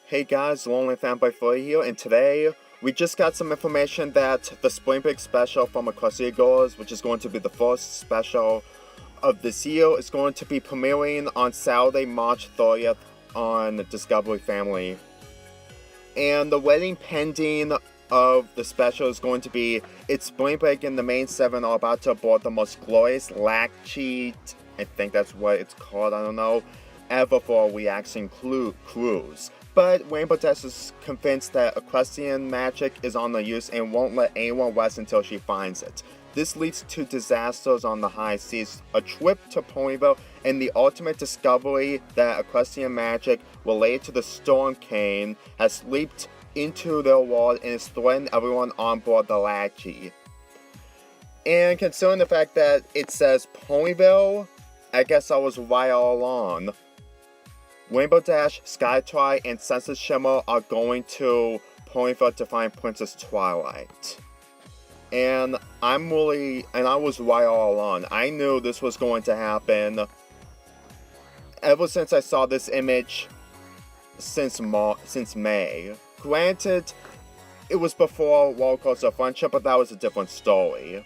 Hey guys, Lonely Fanboy Flea here, and today we just got some information that the Spring Break special from Equestria Goers, which is going to be the first special of this year, is going to be premiering on Saturday, March 30th on Discovery Family. And the wedding pending of the special is going to be it's Spring Break and the main seven are about to board the most glorious latchkey, I think that's what it's called, I don't know, ever for a reaction cruise. But Rainbow Dash is convinced that equestrian magic is on the use and won't let anyone rest until she finds it. This leads to disasters on the high seas, a trip to Ponyville, and the ultimate discovery that equestrian magic related to the Storm Cane has leaped into their world and is threatening everyone on board the Latchkey. And considering the fact that it says Ponyville, I guess I was right all along. Rainbow Dash, Skytry, and Senses Shimmer are going to Ponyville to find Princess Twilight. And I was right all along. I knew this was going to happen ever since I saw this image since May. Granted, it was before Rollercoaster Friendship, but that was a different story.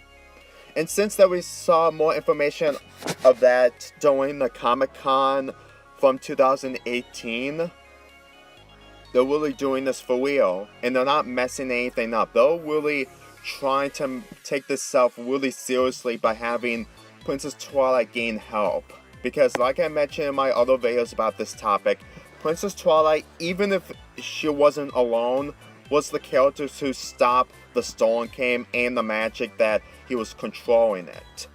And since that we saw more information of that during the Comic-Con from 2018, they're really doing this for real, and they're not messing anything up. They're really trying to take this stuff really seriously by having Princess Twilight gain help. Because like I mentioned in my other videos about this topic, Princess Twilight, even if she wasn't alone, was the character to stop the Storm Cane and the magic that he was controlling it.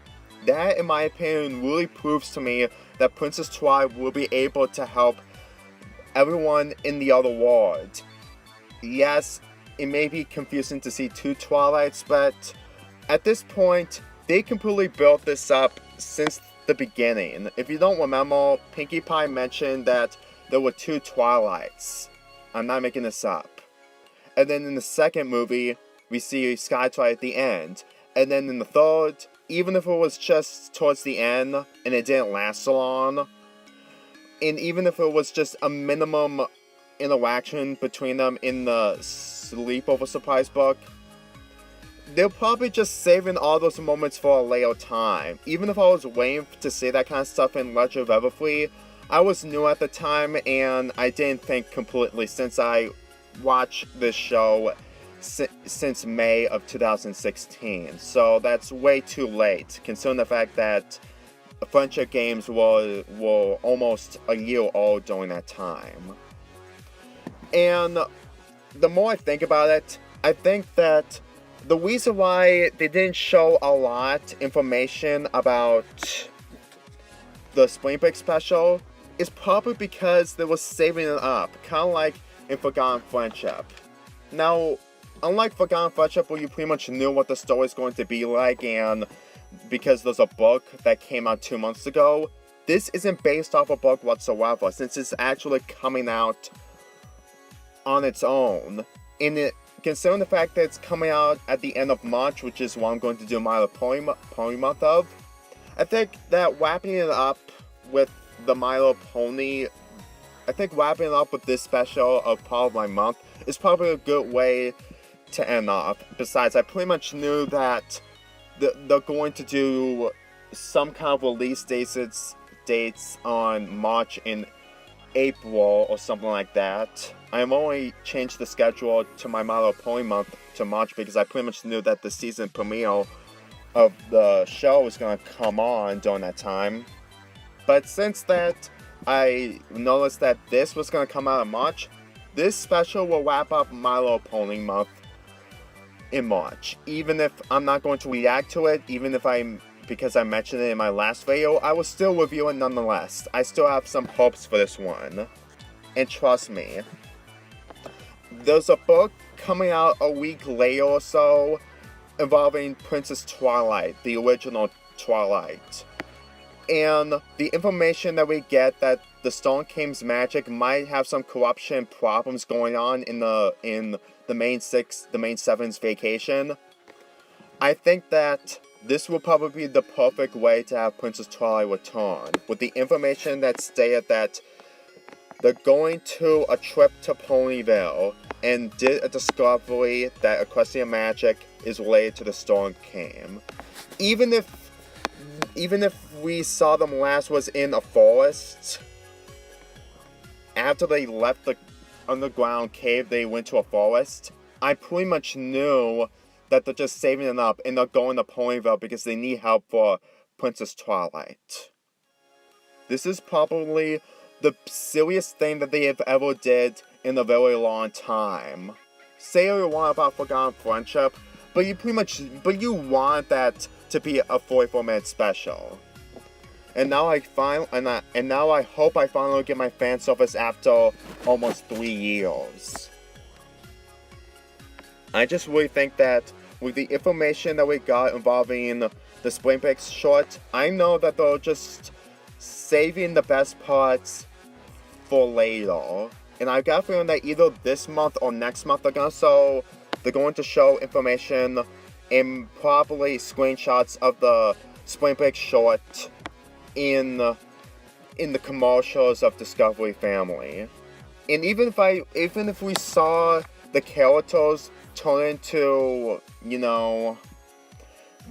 That, in my opinion, really proves to me that Princess Twilight will be able to help everyone in the other world. Yes, it may be confusing to see two Twilights, but at this point, they completely built this up since the beginning. If you don't remember, Pinkie Pie mentioned that there were two Twilights. I'm not making this up. And then in the second movie, we see Skytry at the end. And then in the third, even if it was just towards the end and it didn't last so long, and even if it was just a minimum interaction between them in the Sleepover Surprise book, they're probably just saving all those moments for a later time. Even if I was waiting to see that kind of stuff in Legend of Everfree, I was new at the time and I didn't think completely since I watched this show since May of 2016, so that's way too late, considering the fact that Friendship games were almost a year old during that time. And the more I think about it, I think that the reason why they didn't show a lot information about the Spring Break special is probably because they were saving it up, kind of like in Forgotten Friendship. Now, unlike Forgotten Friendship, where you pretty much knew what the story is going to be like, and because there's a book that came out 2 months ago, this isn't based off a book whatsoever, since it's actually coming out on its own. And considering the fact that it's coming out at the end of March, which is what I'm going to do My Little Pony month of, I think that wrapping it up with the My Little Pony, I think wrapping it up with this special of part of my month is probably a good way to end off. Besides, I pretty much knew that they're going to do some kind of release dates on March and April or something like that. I'm only changed the schedule to my My Little Pony month to March because I pretty much knew that the season premiere of the show was going to come on during that time. But since that, I noticed that this was going to come out in March, this special will wrap up My Little Pony month in March. Even if I'm not going to react to it, because I mentioned it in my last video, I will still review it nonetheless. I still have some hopes for this one. And trust me, there's a book coming out a week later or so involving Princess Twilight, the original Twilight. And the information that we get that the Storm Cane's magic might have some corruption problems going on in the main seven's vacation. I think that this will probably be the perfect way to have Princess Twilight return, with the information that stated that they're going to a trip to Ponyville and did a discovery that Equestria magic is related to the Storm King. Even if we saw them last was in a forest, after they left the underground cave, they went to a forest. I pretty much knew that they're just saving it up and they're going to Ponyville because they need help for Princess Twilight. This is probably the silliest thing that they have ever did in a very long time. Say what you want about Forgotten Friendship, but you want that to be a 44-minute special. And now I hope I finally get my fan service after almost 3 years. I just really think that with the information that we got involving the Spring Break short, I know that they're just saving the best parts for later. And I got a feeling that either this month or next month they're going to show information and probably screenshots of the Spring Break short in the commercials of Discovery Family. And even if we saw the characters turn into,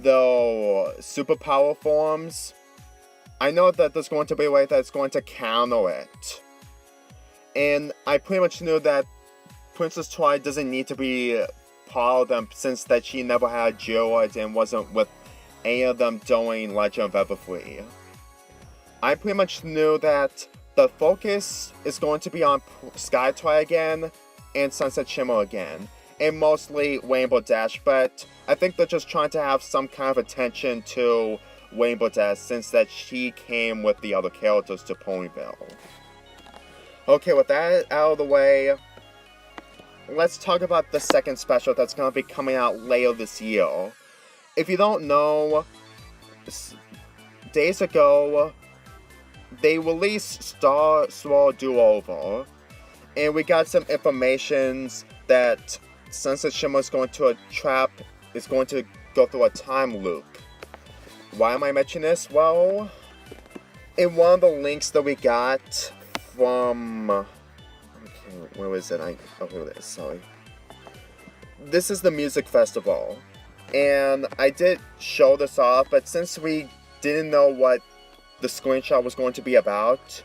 the superpower forms, I know that there's going to be a way that's going to counter it. And I pretty much knew that Princess Twilight doesn't need to be part of them since that she never had Geoids and wasn't with any of them during Legend of Everfree. I pretty much knew that the focus is going to be on Sky Twilight again and Sunset Shimmer again, and mostly Rainbow Dash, but I think they're just trying to have some kind of attention to Rainbow Dash since that she came with the other characters to Ponyville. Okay, with that out of the way, let's talk about the second special that's going to be coming out later this year. If you don't know, days ago, they released Star Swirl Do-Over, and we got some information that Sunset Shimmer is going to go through a time loop. Why am I mentioning this? Well, in one of the links that we got from... Okay, where is it? Oh, here it is, sorry. This is the music festival, and I did show this off, but since we didn't know what the screenshot was going to be about,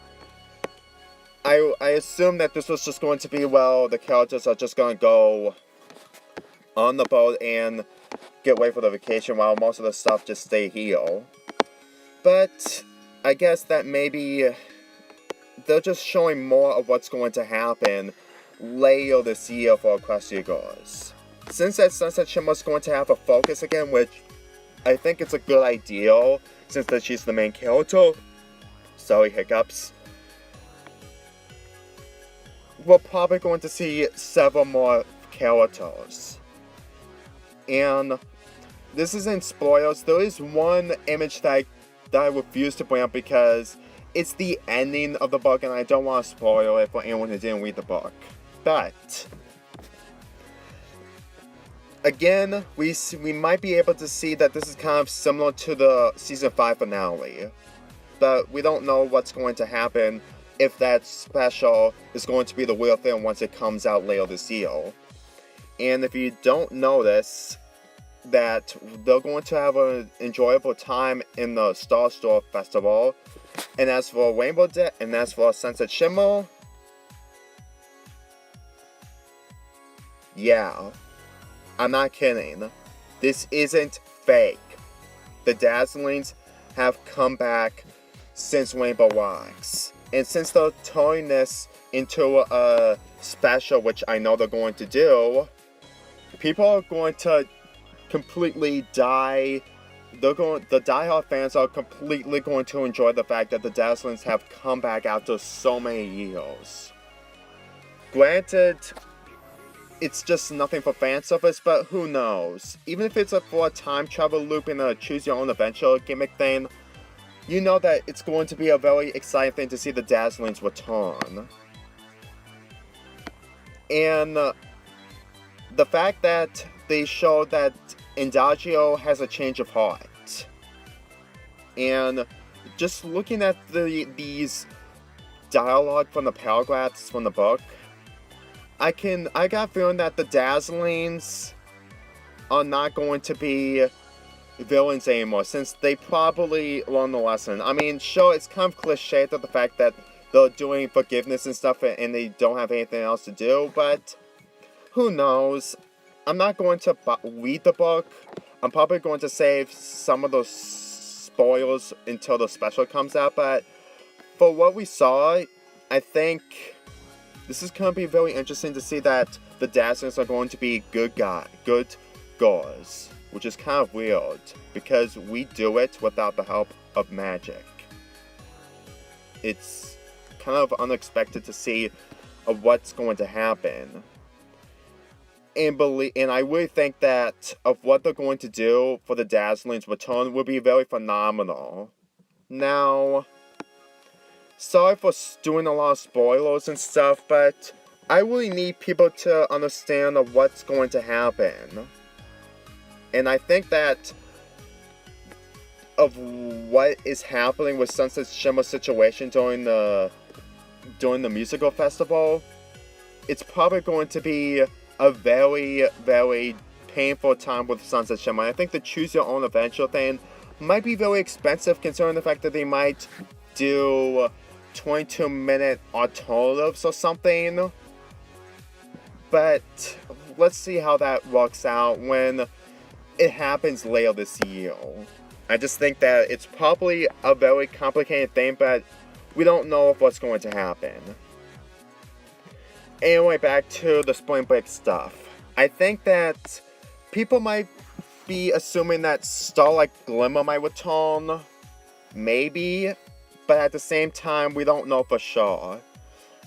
I assumed that this was just going to be, well, the characters are just going to go on the boat and get away for the vacation while most of the stuff just stay here. But I guess that maybe they're just showing more of what's going to happen later this year for Equestria Girls. Since that Sunset Shimmer is going to have a focus again, which I think it's a good idea, since that she's the main character. Sorry, hiccups. We're probably going to see several more characters. And this isn't spoilers. There is one image that I refuse to bring up because it's the ending of the book and I don't want to spoil it for anyone who didn't read the book. But again, we might be able to see that this is kind of similar to the Season 5 finale. But we don't know what's going to happen if that special is going to be the real thing once it comes out later this year. And if you don't notice that they're going to have an enjoyable time in the Star Store Festival. And as for Rainbow Dash, and as for Sunset Shimmer, yeah, I'm not kidding. This isn't fake. The Dazzlings have come back since Rainbow Rocks. And since they're turning this into a special, which I know they're going to do, people are going to completely die. The diehard fans are completely going to enjoy the fact that the Dazzlings have come back after so many years. Granted, it's just nothing for fan service, but who knows? Even if it's for a time travel loop and a choose your own adventure gimmick thing, you know that it's going to be a very exciting thing to see the Dazzlings return. And the fact that they showed that Indagio has a change of heart. And just looking at these dialogue from the paragraphs from the book, I got a feeling that the Dazzlings are not going to be villains anymore, since they probably learned the lesson. I mean, sure, it's kind of cliche to the fact that they're doing forgiveness and stuff and they don't have anything else to do, but who knows? I'm not going to read the book. I'm probably going to save some of those spoilers until the special comes out, but for what we saw, I think this is going to be very interesting to see that the Dazzlings are going to be good guys, which is kind of weird, because we do it without the help of magic. It's kind of unexpected to see what's going to happen. And I really think that of what they're going to do for the Dazzlings' return will be very phenomenal. Now, sorry for doing a lot of spoilers and stuff, but I really need people to understand of what's going to happen. And I think that of what is happening with Sunset Shimmer's situation during the musical festival, it's probably going to be a very, very painful time with Sunset Shimmer. I think the choose your own adventure thing might be very expensive, considering the fact that they might do 22-minute alternatives or something. But let's see how that works out when it happens later this year. I just think that it's probably a very complicated thing, but we don't know if what's going to happen. Anyway, back to the spring break stuff. I think that people might be assuming that Starlight Glimmer might return. Maybe. But at the same time, we don't know for sure.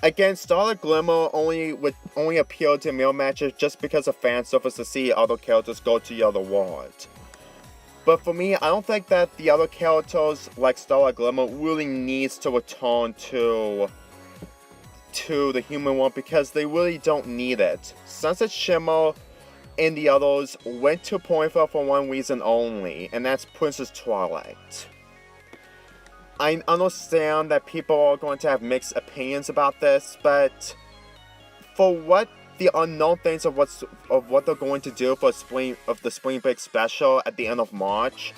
Again, Starlight Glimmer only appeared in mirror matches just because of fan service to see other characters go to the other world. But for me, I don't think that the other characters like Starlight Glimmer really needs to return to the human world, because they really don't need it. Sunset Shimmer and the others went to Pointful for one reason only, and that's Princess Twilight. I understand that people are going to have mixed opinions about this, but for what the unknown things of what they're going to do for the spring break special at the end of March,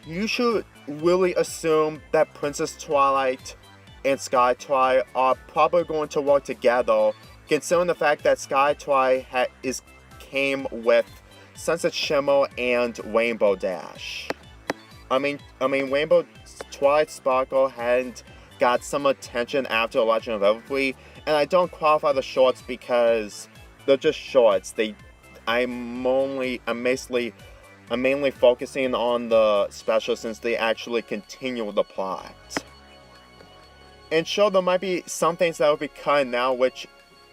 you should really assume that Princess Twilight and Sky Twi are probably going to work together, considering the fact that Sky Twi came with Sunset Shimmer and Rainbow Dash. I mean Rainbow Twilight Sparkle hadn't got some attention after Legend of Everfree, and I don't qualify the shorts because they're just shorts. I'm mainly focusing on the special since they actually continue the plot. And sure, there might be some things that will be cut now, which,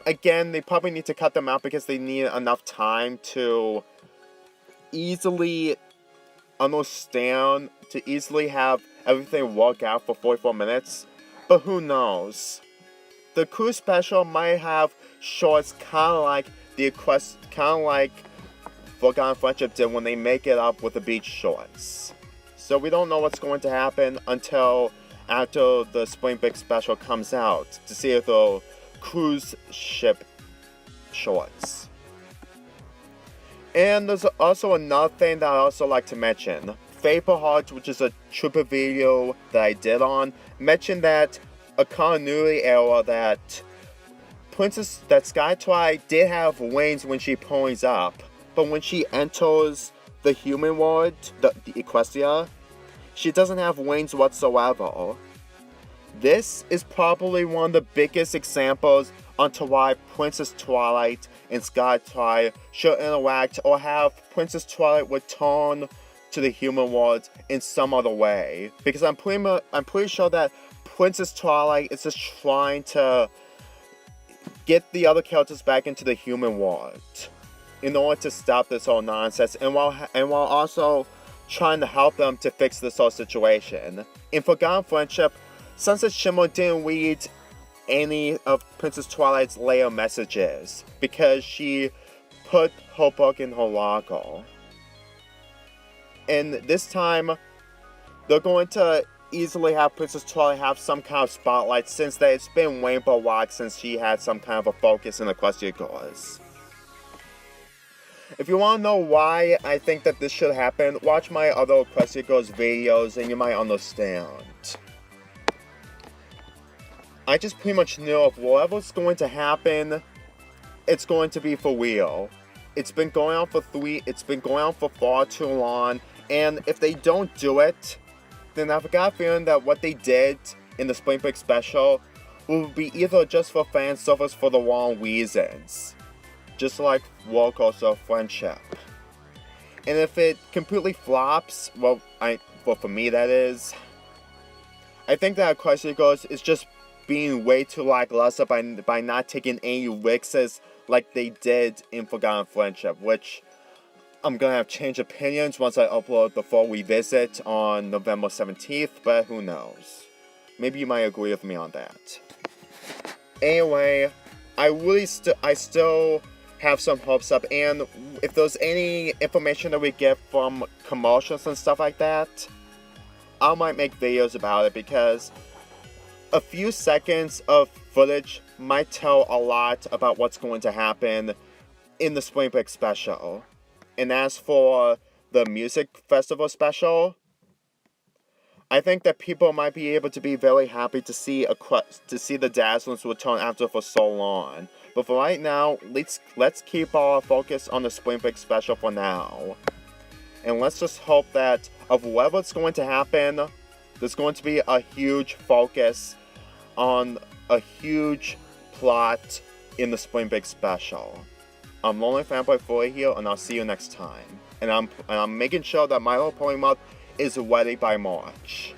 again, they probably need to cut them out because they need enough time to easily understand, to easily have everything work out for 44 minutes. But who knows? The cruise special might have shorts kind of like Forgotten Friendship did when they make it up with the beach shorts. So we don't know what's going to happen until after the spring break special comes out to see if they'll cruise ship shorts. And there's also another thing that I also like to mention. Faber Hearts, which is a tribute video that I did on, mentioned that a continuity error that Sky Twi did have wings when she pulls up, but when she enters the human world, the Equestria, she doesn't have wings whatsoever. This is probably one of the biggest examples onto why Princess Twilight and Sky Twi should interact, or have Princess Twilight return to the human world in some other way. Because I'm pretty sure that Princess Twilight is just trying to get the other characters back into the human world in order to stop this whole nonsense, and while also trying to help them to fix this whole situation. In Forgotten Friendship, Sunset Shimmer didn't read any of Princess Twilight's layer messages because she put her book in her locker. And this time, they're going to easily have Princess Charlie have some kind of spotlight since that it's been Rainbow Rock since she had some kind of a focus in Equestria Girls. If you want to know why I think that this should happen, watch my other Equestria Girls videos and you might understand. I just pretty much know if whatever's going to happen, it's going to be for real. It's been going on for far too long, and if they don't do it, then I've got a feeling that what they did in the Spring Break special will be either just for fan service for the wrong reasons. Just like Roller Coaster Friendship. And if it completely flops, well for me that is, I think that Equestria Girls is just being way too lackluster by not taking any risks like they did in Forgotten Friendship, which I'm gonna have changed opinions once I upload the full revisit on November 17th, but who knows. Maybe you might agree with me on that. Anyway, I still have some hopes up, and if there's any information that we get from commercials and stuff like that, I might make videos about it because a few seconds of footage might tell a lot about what's going to happen in the Spring Break special. And as for the music festival special, I think that people might be able to be very happy to see the Dazzlings return after for so long. But for right now, let's keep our focus on the Spring Break special for now. And let's just hope that of whatever's going to happen, there's going to be a huge focus on a huge plot in the Spring Break special. I'm Lonely Fanboy 4 here, and I'll see you next time. And I'm making sure that My Little Pony Month is ready by March.